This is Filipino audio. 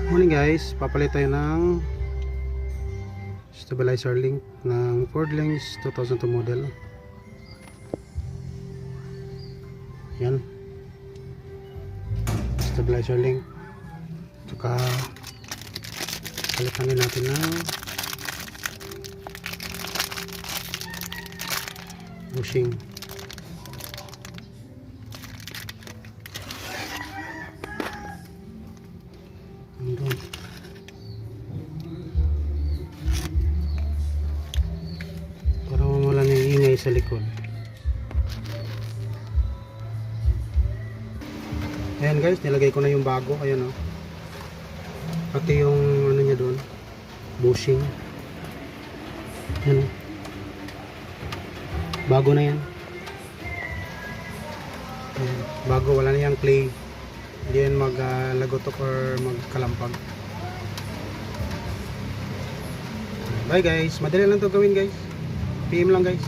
Morning guys, papalit tayo ng stabilizer link ng Ford Links 2002 model. Yan, stabilizer link. Tsaka palitan din natin ng bushing. Para mawala na yung ingay sa likod. Ayan guys, nilagay ko na yung bago. Ayan o, pati yung ano niya doon, bushing. Ayan o, bago na yan. Ayan, bago, wala na yung clay. Hindi yan maglagotok or magkalampag. Bye guys, madali lang to gawin guys. PM lang guys.